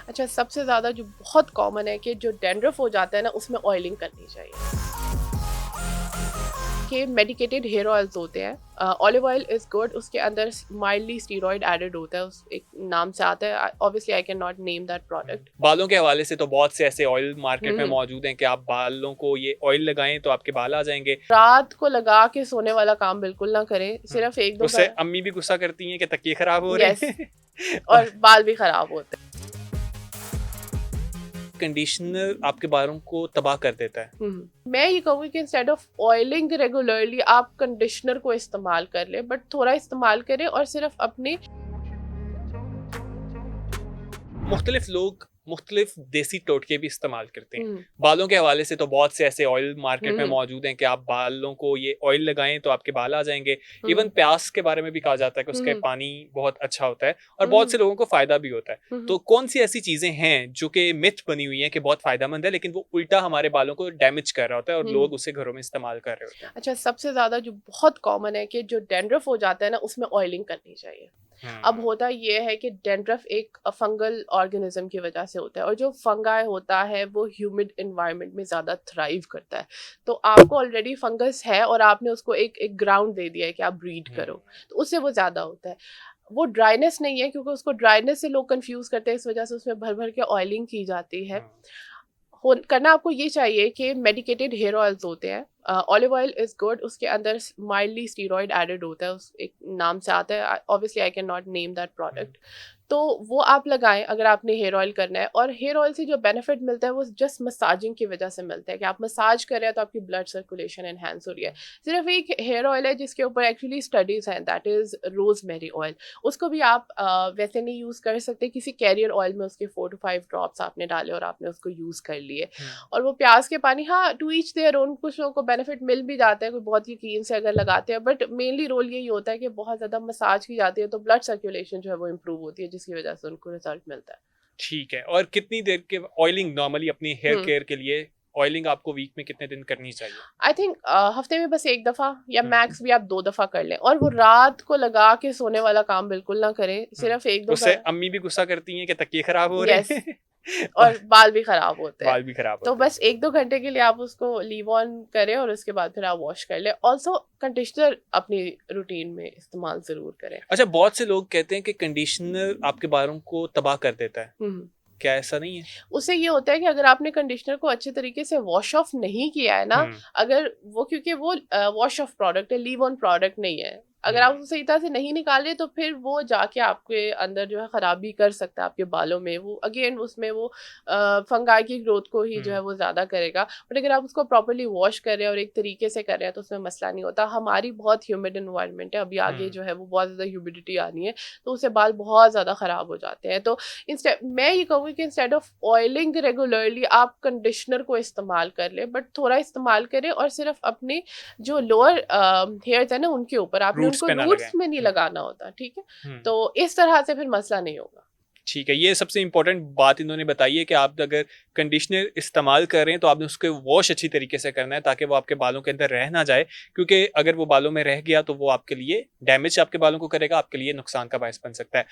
अच्छा, सबसे ज़्यादा जो बहुत कॉमन है कि जो डैंड्रफ हो जाता है ना, उसमें ऑयलिंग करनी चाहिए। कि मेडिकेटेड हेयर ऑयल्स होते हैं, ऑलिव ऑयल इज़ गुड, उसके अंदर माइल्डली स्टीरॉयड एडेड होता है, उस एक नाम से आता है, obviously I can not name that product. बालों के हवाले से तो बहुत से ऐसे ऑयल मार्केट में हम्म। मौजूद हैं कि आप बालों को ये ऑयल लगाएं तो आपके बाल आ जाएंगे। रात को लगा के सोने वाला काम बिल्कुल ना करें, सिर्फ एक दो उससे अम्मी भी गुस्सा करती हैं कि तकिए खराब हो रहे यस, हैं। और और बाल भी खराब होते हैं। कंडीशनर आपके बालों को तबाह कर देता है। मैं ये कहूँगी कि इंस्टेड ऑफ ऑयलिंग रेगुलरली आप कंडीशनर को इस्तेमाल कर ले, बट थोड़ा इस्तेमाल करें और सिर्फ अपने मुख्तलिफ लोग मुख्तलिफ देसी टोटके भी इस्तेमाल करते हैं। बालों के हवाले से तो बहुत से ऐसे ऑयल मार्केट में मौजूद हैं कि आप बालों को ये ऑयल लगाएं तो आपके बाल आ जाएंगे। इवन प्याज के बारे में भी कहा जाता है कि उसका पानी बहुत अच्छा होता है और बहुत से लोगों को फायदा भी होता है। तो कौन सी ऐसी चीजें हैं जो कि मिथ बनी हुई हैं कि बहुत फायदेमंद है, लेकिन वो उल्टा हमारे बालों को डैमेज कर रहा होता है और लोग उसे घरों में इस्तेमाल कर रहे होते हैं? अच्छा, सबसे ज्यादा जो बहुत कॉमन है कि जो डैंड्रफ हो जाता है ना, उसमें ऑयलिंग करनी चाहिए। अब होता ये है कि डैंड्रफ एक फंगल ऑर्गेनिज्म की वजह से होता है, और जो फंगाई होता है वो ह्यूमिड एनवायरनमेंट में ज़्यादा थ्राइव करता है। तो आपको ऑलरेडी फंगस है और आपने उसको एक ग्राउंड दे दिया है कि आप ब्रीड करो, तो उससे वो ज़्यादा होता है। वो ड्राइनेस नहीं है, क्योंकि उसको ड्राइनेस से लोग कंफ्यूज करते हैं, इस वजह से उसमें भर भर के ऑयलिंग की जाती है। करना आपको ये चाहिए कि मेडिकेटेड हेयर ऑयल्स होते हैं, ऑलिव ऑयल इज़ गुड, उसके अंदर माइल्डली स्टीरॉयड एडेड होता है, उस एक नाम से आता है, obviously I can not name that product. तो वो आप लगाएं अगर आपने हेयर ऑयल करना है, और हेयर ऑयल से जो बेनिफिट मिलता है वो जस्ट मसाजिंग की वजह से मिलता है कि आप मसाज कर रहे हैं तो आपकी ब्लड सर्कुलेशन एनहेंस हो रही है। सिर्फ एक हेयर ऑयल है जिसके ऊपर एक्चुअली स्टडीज़ हैं, दैट इज़ रोजमेरी ऑयल। उसको भी आप वैसे नहीं यूज़ कर सकते, किसी कैरियर ऑयल में उसके 4 to 5 ड्रॉप्स आपने डाले और आपने उसको यूज़ कर लिए। और वो प्याज के पानी, हाँ, टू ईच देयर ओन, कुछ लोगों को बेनिफिट मिल भी जाता है, कोई बहुत यकीन से अगर लगाते हैं, बट मेनली रोल यही होता है कि बहुत ज़्यादा मसाज की जाती है तो ब्लड सर्कुलेशन जो है वो इम्प्रूव होती है, जिसकी वजह से उनको रिजल्ट मिलता है। ठीक है। और कितनी देर के ऑयलिंग नॉर्मली अपनी हेयर केयर के लिए ऑयलिंग आपको वीक में कितने दिन करनी चाहिए? आई थिंक हफ्ते में बस एक दफ़ा या मैक्स भी आप 2 दफ़ा कर लें, और वो रात को लगा के सोने वाला काम बिल्कुल ना करें, सिर्फ एक दो उससे अम्मी भी गुस्सा करती हैं कि तकिए खराब हो रहे यस, हैं। और बाल भी खराब होते हैं। बाल भी खराब तो होते हैं। बस 1-2 घंटे के लिए आप उसको लीव ऑन करें और उसके बाद फिर आप वॉश कर लें। ऑल्सो कंडीशनर अपनी रूटीन में इस्तेमाल ज़रूर करें। अच्छा, बहुत से लोग कहते हैं कि कंडीशनर आपके बालों को तबाह कर देता है। क्या ऐसा नहीं है? उससे ये होता है कि अगर आपने कंडीशनर को अच्छे तरीके से वॉश ऑफ नहीं किया है ना, अगर वो, क्योंकि वो वॉश ऑफ प्रोडक्ट है, लीव ऑन प्रोडक्ट नहीं है, अगर आप उसे सही तरह से नहीं निकाले तो फिर वो जाके आपके अंदर जो है खराबी कर सकता है आपके बालों में। वो अगेन उसमें वो फंगाई की ग्रोथ को ही जो है वो ज़्यादा करेगा। बट अगर आप उसको प्रॉपरली वॉश कर रहे हैं और एक तरीके से कर रहे हैं तो उसमें मसला नहीं होता। हमारी बहुत ह्यूमिड इन्वायरमेंट है, अभी आगे जो है वो बहुत ज़्यादा ह्यूमिडिटी आनी है, तो उससे बाल बहुत ज़्यादा ख़राब हो जाते हैं। तो इंस्टेड, मैं ये कहूँगी कि इंस्टेड ऑफ ऑयलिंग रेगुलरली आप कंडीशनर को इस्तेमाल कर ले, बट थोड़ा इस्तेमाल करें और सिर्फ अपने जो लोअर हेयर्स है ना उनके ऊपर, आपने रूट्स उनको पे ना रूट्स लगाएं। में नहीं लगाना होता, ठीक है? तो इस तरह से फिर मसला नहीं होगा। ठीक है, ये सबसे इम्पोर्टेंट बात इन्होंने बताई है कि आप अगर कंडीशनर इस्तेमाल कर रहे हैं तो आपने उसके वॉश अच्छी तरीके से करना है ताकि वो आपके बालों के अंदर रह ना जाए, क्योंकि अगर वो बालों में रह गया तो वो आपके लिए डैमेज आपके बालों को करेगा, आपके लिए नुकसान का बायस बन सकता है।